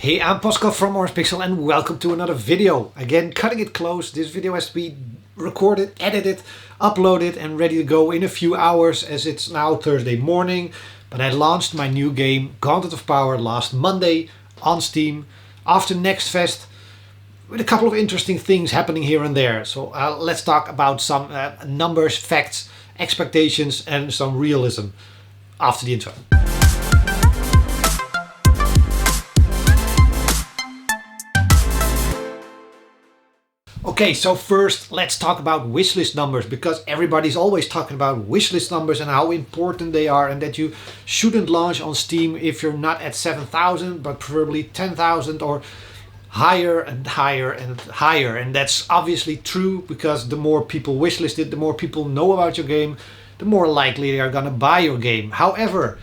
Hey, I'm Pascal from Orangepixel and welcome to another video. Again, cutting it close. This video has to be recorded, edited, uploaded and ready to go in a few hours as it's now Thursday morning. But I launched my new game, Gauntlet of Power, last Monday on Steam after Next Fest with a couple of interesting things happening here and there. So let's talk about some numbers, facts, expectations and some realism after the intro. Okay, so first let's talk about wishlist numbers, because everybody's always talking about wishlist numbers and how important they are, and that you shouldn't launch on Steam if you're not at 7,000 but preferably 10,000 or higher and higher and higher. And that's obviously true, because the more people wishlist it, the more people know about your game, the more likely they are gonna buy your game. However,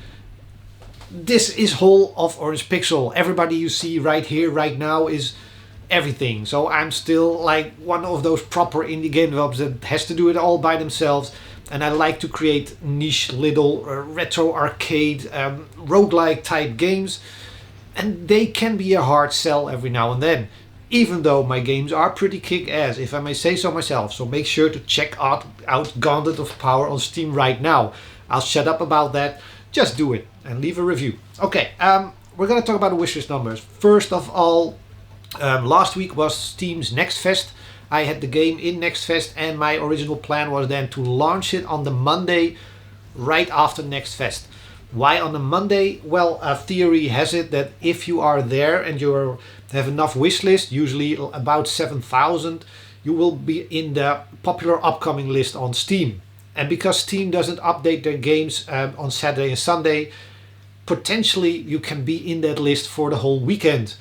this is whole of Orangepixel. Everybody you see right here, right now is everything. So I'm still like one of those proper indie game developers that has to do it all by themselves, and I like to create niche little retro arcade roguelike type games, and they can be a hard sell every now and then, even though my games are pretty kick-ass, if I may say so myself. So make sure to check out Gauntlet of Power on Steam right now. I'll shut up about that, just do it and leave a review. Okay, we're gonna talk about the wishlist numbers. First of all, last week was Steam's Next Fest. I had the game in Next Fest, and my original plan was then to launch it on the Monday right after Next Fest. Why on the Monday? Well, theory has it that if you are there and you have enough wishlist, usually about 7,000, you will be in the popular upcoming list on Steam. And because Steam doesn't update their games on Saturday and Sunday, potentially you can be in that list for the whole weekend.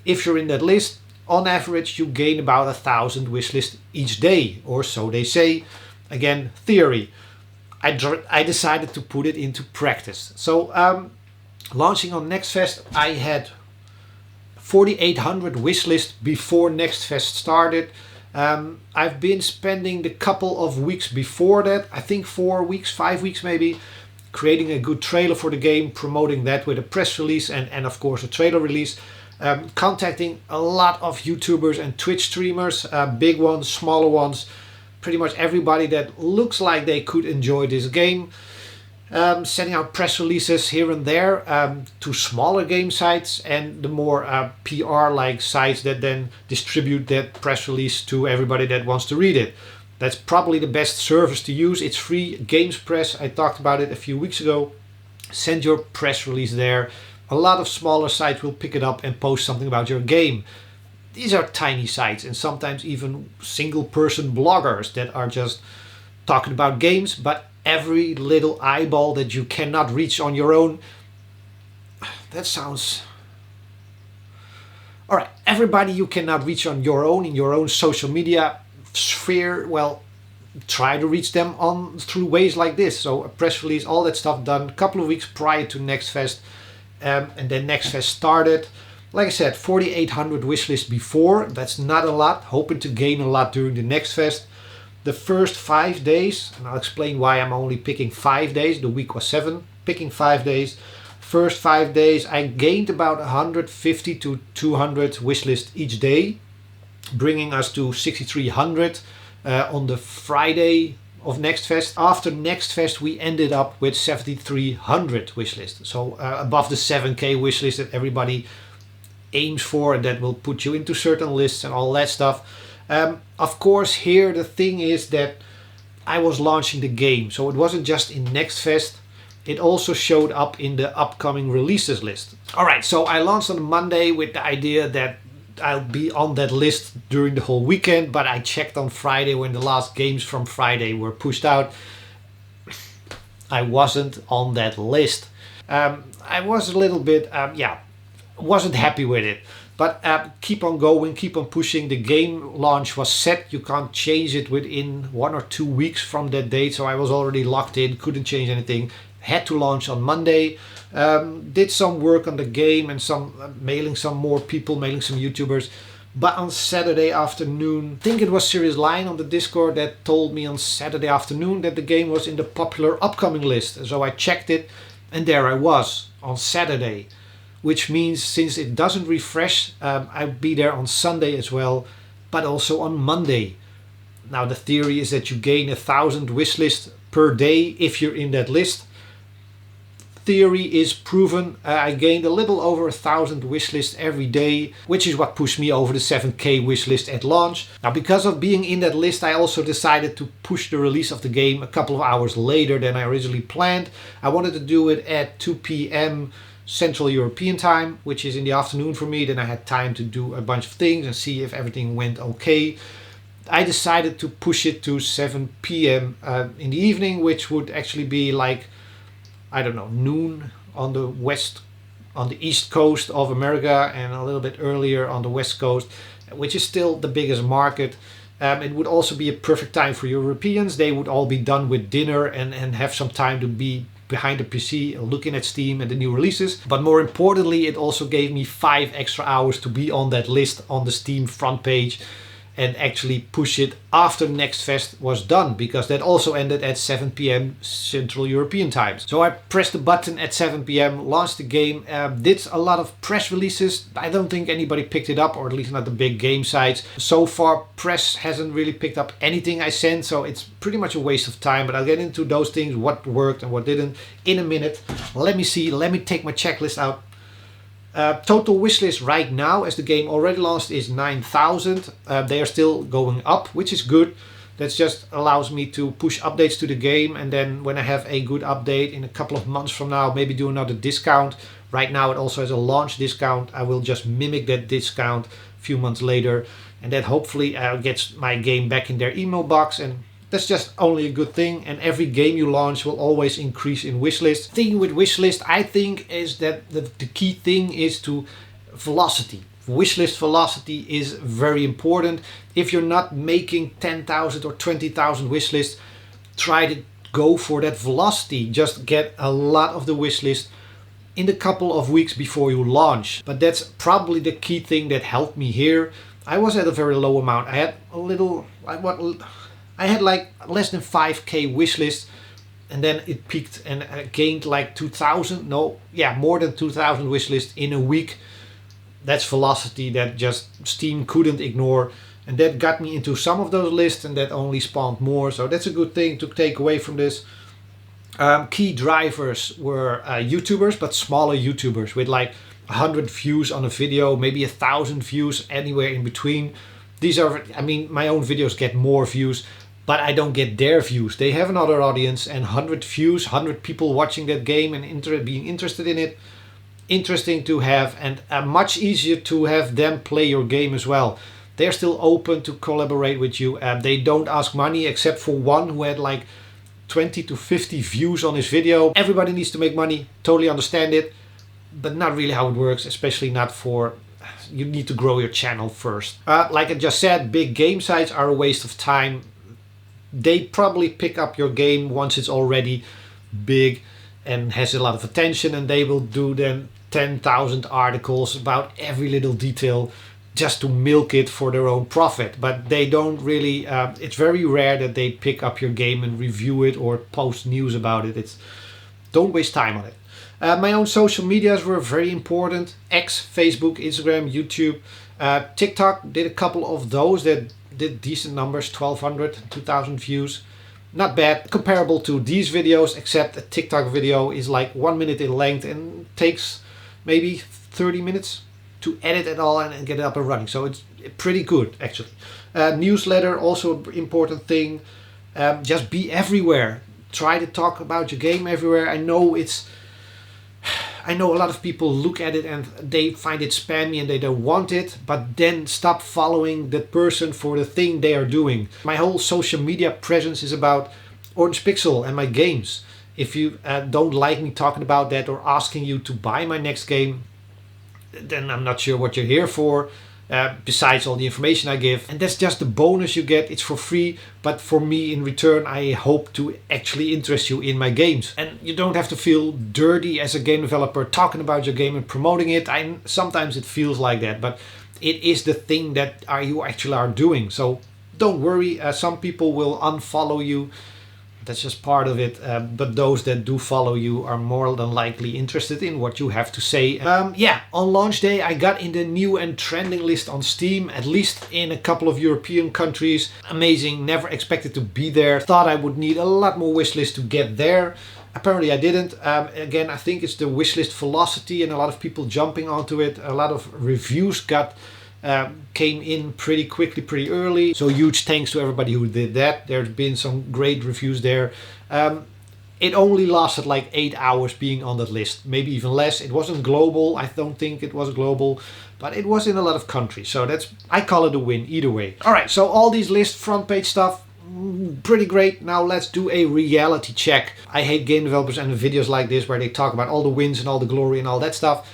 If you're in that list, on average you gain about 1,000 wishlist each day, or so they say. Again, theory. I decided to put it into practice. So launching on Next Fest, I had 4,800 wishlist before Next Fest started. I've been spending the couple of weeks before that, I think 4 weeks, 5 weeks maybe, creating a good trailer for the game, promoting that with a press release and of course a trailer release. Contacting a lot of YouTubers and Twitch streamers, big ones, smaller ones, pretty much everybody that looks like they could enjoy this game. Sending out press releases here and there to smaller game sites and the more PR-like sites that then distribute that press release to everybody that wants to read it. That's probably the best service to use. It's free. Games Press, I talked about it a few weeks ago. Send your press release there. A lot of smaller sites will pick it up and post something about your game. These are tiny sites, and sometimes even single person bloggers that are just talking about games, but every little eyeball that you cannot reach on your own. That sounds... Alright, everybody you cannot reach on your own, in your own social media sphere, well, try to reach them on through ways like this. So a press release, all that stuff done a couple of weeks prior to Next Fest. And then Next Fest started. Like I said, 4,800 wishlist before. That's not a lot. Hoping to gain a lot during the Next Fest. The first 5 days, and I'll explain why I'm only picking 5 days. The week was 7. Picking 5 days. First 5 days, I gained about 150 to 200 wishlist each day, bringing us to 6,300 on the Friday of Next Fest. After Next Fest we ended up with 7,300 wishlist, so above the 7k wishlist that everybody aims for, and that will put you into certain lists and all that stuff. Of course, here the thing is that I was launching the game, so it wasn't just in Next Fest, it also showed up in the upcoming releases list. Alright, so I launched on Monday with the idea that I'll be on that list during the whole weekend, but I checked on Friday when the last games from Friday were pushed out. I wasn't on that list. I was a little bit, wasn't happy with it. But keep on going, keep on pushing. The game launch was set. You can't change it within 1 or 2 weeks from that date. So I was already locked in, couldn't change anything. Had to launch on Monday. Did some work on the game and some mailing some more people, mailing some YouTubers. But on Saturday afternoon, I think it was Serious Lion on the Discord that told me on Saturday afternoon that the game was in the popular upcoming list. So I checked it, and there I was on Saturday. which means since it doesn't refresh, I'll be there on Sunday as well, but also on Monday. Now the theory is that you gain 1,000 wishlists per day if you're in that list. Theory is proven. I gained a little over 1,000 wishlists every day, which is what pushed me over the 7k wishlist at launch. Now because of being in that list, I also decided to push the release of the game a couple of hours later than I originally planned. I wanted to do it at 2 p.m. Central European time, which is in the afternoon for me. Then I had time to do a bunch of things and see if everything went okay. I decided to push it to 7 p.m. In the evening, which would actually be like, I don't know, noon on the east coast of America, and a little bit earlier on the west coast, which is still the biggest market. It would also be a perfect time for Europeans. They would all be done with dinner and have some time to be behind the PC looking at Steam and the new releases. But more importantly, it also gave me 5 extra hours to be on that list on the Steam front page and actually push it after Next Fest was done, because that also ended at 7 p.m. Central European time. So I pressed the button at 7 p.m, launched the game, did a lot of press releases. I don't think anybody picked it up, or at least not the big game sites. So far, press hasn't really picked up anything I sent, so it's pretty much a waste of time, but I'll get into those things, what worked and what didn't, in a minute. Let me take my checklist out. Total wishlist right now, as the game already launched, is 9,000. They are still going up, which is good. That just allows me to push updates to the game, and then when I have a good update in a couple of months from now, maybe do another discount. Right now it also has a launch discount. I will just mimic that discount a few months later, and that hopefully gets my game back in their email box, and that's just only a good thing. And every game you launch will always increase in wishlist. The thing with wishlist, I think, is that the key thing is to velocity. Wishlist velocity is very important. If you're not making 10,000 or 20,000 wishlists, try to go for that velocity. Just get a lot of the wishlist in the couple of weeks before you launch. But that's probably the key thing that helped me here. I was at a very low amount. I had a little, I had like less than 5k wishlist, and then it peaked and gained like 2,000. No, yeah, more than 2,000 wishlist in a week. That's velocity that just Steam couldn't ignore, and that got me into some of those lists, and that only spawned more. So that's a good thing to take away from this. Key drivers were YouTubers, but smaller YouTubers with like 100 views on a video, maybe 1,000 views, anywhere in between. These are, I mean, my own videos get more views, but I don't get their views. They have another audience, and 100 views, 100 people watching that game and being interested in it. Interesting to have, and much easier to have them play your game as well. They're still open to collaborate with you. They don't ask money, except for one who had like 20 to 50 views on his video. Everybody needs to make money, totally understand it, but not really how it works, especially not for... You need to grow your channel first. Like I just said, big game sites are a waste of time. They probably pick up your game once it's already big and has a lot of attention, and they will do then 10,000 articles about every little detail just to milk it for their own profit. But they don't really, it's very rare that they pick up your game and review it or post news about it. Don't waste time on it. My own social medias were very important. X, Facebook, Instagram, YouTube. TikTok, did a couple of those that did decent numbers, 1,200, 2,000 views. Not bad, comparable to these videos, except a TikTok video is like 1 minute in length and takes maybe 30 minutes to edit it all and get it up and running. So it's pretty good, actually. Newsletter, also an important thing. Just be everywhere. Try to talk about your game everywhere. I know a lot of people look at it and they find it spammy and they don't want it, but then stop following that person for the thing they are doing. My whole social media presence is about Orangepixel and my games. If you don't like me talking about that or asking you to buy my next game, then I'm not sure what you're here for. Besides all the information I give, and that's just the bonus you get. It's for free, but for me in return I hope to actually interest you in my games, and you don't have to feel dirty as a game developer talking about your game and promoting it. Sometimes it feels like that, but it is the thing that you actually are doing. So don't worry, some people will unfollow you. That's just part of it. But those that do follow you are more than likely interested in what you have to say. Yeah, on launch day I got in the new and trending list on Steam, at least in a couple of European countries. Amazing, never expected to be there. Thought I would need a lot more wishlist to get there. Apparently I didn't. Again, I think it's the wishlist velocity and a lot of people jumping onto it. A lot of reviews came in pretty quickly, pretty early. So huge thanks to everybody who did that. There's been some great reviews there. It only lasted like 8 hours being on that list, maybe even less. It wasn't global. I don't think it was global, but it was in a lot of countries. So I call it a win either way. All right, so all these list front page stuff, pretty great. Now let's do a reality check. I hate game developers and videos like this where they talk about all the wins and all the glory and all that stuff.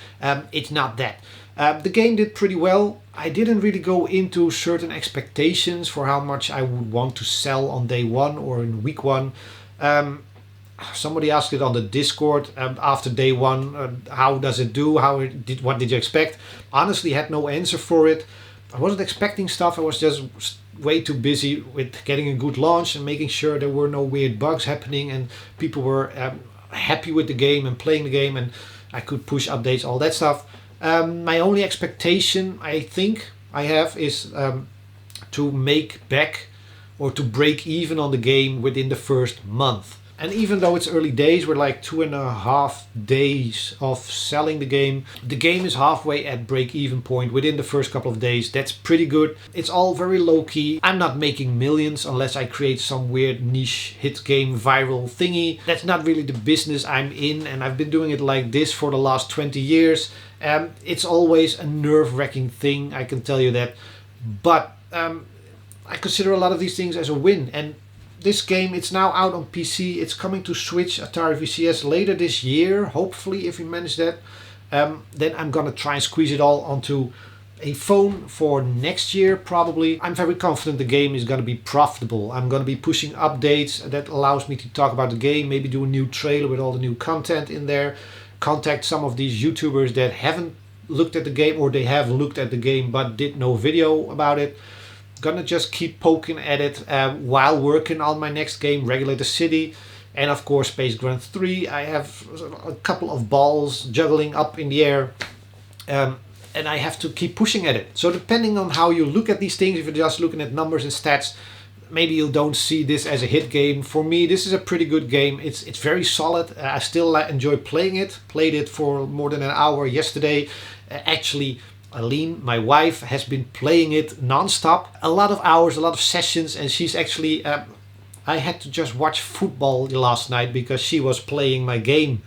It's not that. The game did pretty well. I didn't really go into certain expectations for how much I would want to sell on day one or in week one. Somebody asked it on the Discord after day one, how does it do? What did you expect? Honestly, had no answer for it. I wasn't expecting stuff. I was just way too busy with getting a good launch and making sure there were no weird bugs happening and people were happy with the game and playing the game and I could push updates, all that stuff. My only expectation I think I have is to make back or to break even on the game within the first month. And even though it's early days, we're like 2.5 days of selling the game is halfway at break-even point within the first couple of days. That's pretty good. It's all very low-key. I'm not making millions unless I create some weird niche hit game viral thingy. That's not really the business I'm in, and I've been doing it like this for the last 20 years. It's always a nerve-wracking thing, I can tell you that. But I consider a lot of these things as a win. And this game, it's now out on PC. It's coming to Switch, Atari VCS later this year, hopefully, if we manage that. Then I'm gonna try and squeeze it all onto a phone for next year, probably. I'm very confident the game is gonna be profitable. I'm gonna be pushing updates that allows me to talk about the game, maybe do a new trailer with all the new content in there, contact some of these YouTubers that haven't looked at the game, or they have looked at the game but did no video about it. Gonna just keep poking at it while working on my next game, Regulator City, and of course Space Grunt 3. I have a couple of balls juggling up in the air, and I have to keep pushing at it. So depending on how you look at these things, if you're just looking at numbers and stats, maybe you don't see this as a hit game. For me, this is a pretty good game. It's very solid. I still enjoy playing it. Played it for more than an hour yesterday. Actually, Aline, my wife, has been playing it non-stop. A lot of hours, a lot of sessions, and she's actually... I had to just watch football last night because she was playing my game.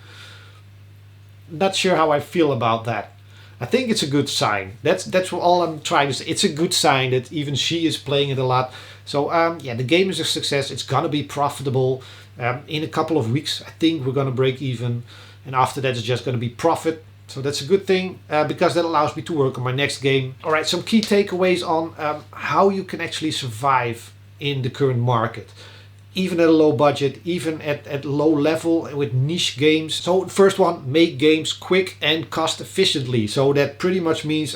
Not sure how I feel about that. I think it's a good sign. That's all I'm trying to say. It's a good sign that even she is playing it a lot. So yeah, the game is a success. It's gonna be profitable. In a couple of weeks, I think we're gonna break even. And after that, it's just gonna be profit. So that's a good thing because that allows me to work on my next game. All right, some key takeaways on how you can actually survive in the current market. Even at a low budget, even at low level with niche games. So first one, make games quick and cost efficiently. So that pretty much means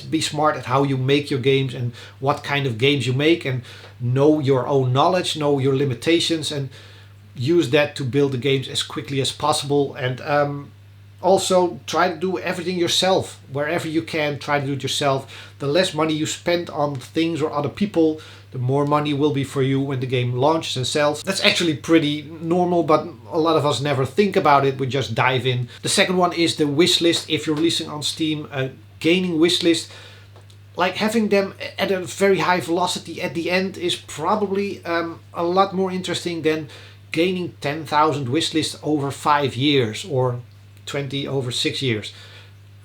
be smart at how you make your games and what kind of games you make, and know your own knowledge, know your limitations, and use that to build the games as quickly as possible. And also try to do everything yourself. Wherever you can, try to do it yourself. The less money you spend on things or other people, the more money will be for you when the game launches and sells. That's actually pretty normal, but a lot of us never think about it. We just dive in. The second one is the wish list. If you're releasing on Steam, a gaining wish list, like having them at a very high velocity at the end is probably a lot more interesting than gaining 10,000 wish lists over 5 years or 20 over 6 years.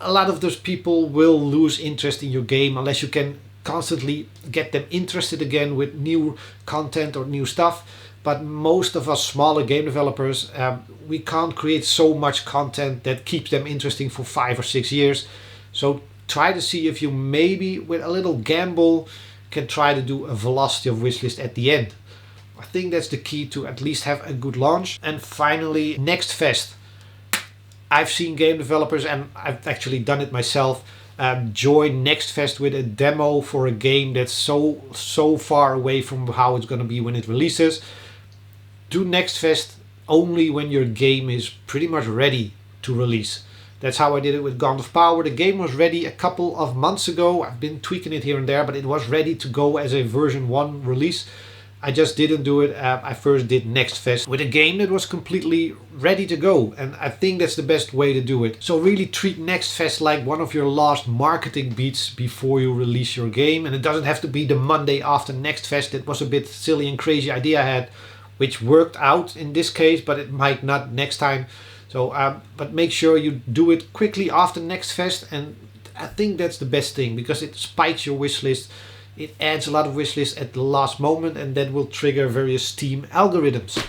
A lot of those people will lose interest in your game unless you can constantly get them interested again with new content or new stuff. But most of us smaller game developers, we can't create so much content that keeps them interesting for 5 or 6 years. So try to see if you maybe with a little gamble can try to do a velocity of wishlist at the end. I think that's the key to at least have a good launch. And finally, Next Fest. I've seen game developers, and I've actually done it myself, join Next Fest with a demo for a game that's so far away from how it's going to be when it releases. do Next Fest only when your game is pretty much ready to release. That's how I did it with Gauntlet of Power. The game was ready a couple of months ago. I've been tweaking it here and there, but it was ready to go as a version 1 release. I just didn't do it. I first did Next Fest with a game that was completely ready to go. And I think that's the best way to do it. So really treat Next Fest like one of your last marketing beats before you release your game. And it doesn't have to be the Monday after Next Fest. It was a bit silly and crazy idea I had, which worked out in this case, but it might not next time. So, but make sure you do it quickly after Next Fest. And I think that's the best thing, because it spikes your wish list. It adds a lot of wish lists at the last moment, and that will trigger various Steam algorithms.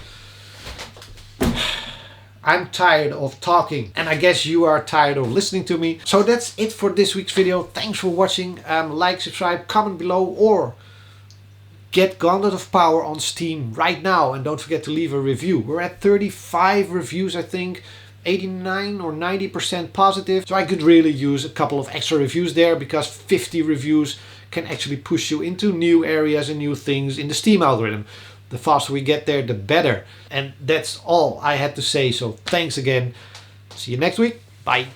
I'm tired of talking, and I guess you are tired of listening to me. So that's it for this week's video. Thanks for watching. Like, subscribe, comment below, or get Gauntlet of Power on Steam right now. And don't forget to leave a review. We're at 35 reviews, I think. 89 or 90% positive. So I could really use a couple of extra reviews there, because 50 reviews can actually push you into new areas and new things in the Steam algorithm. The faster we get there, the better. And that's all I had to say. So thanks again. See you next week. Bye.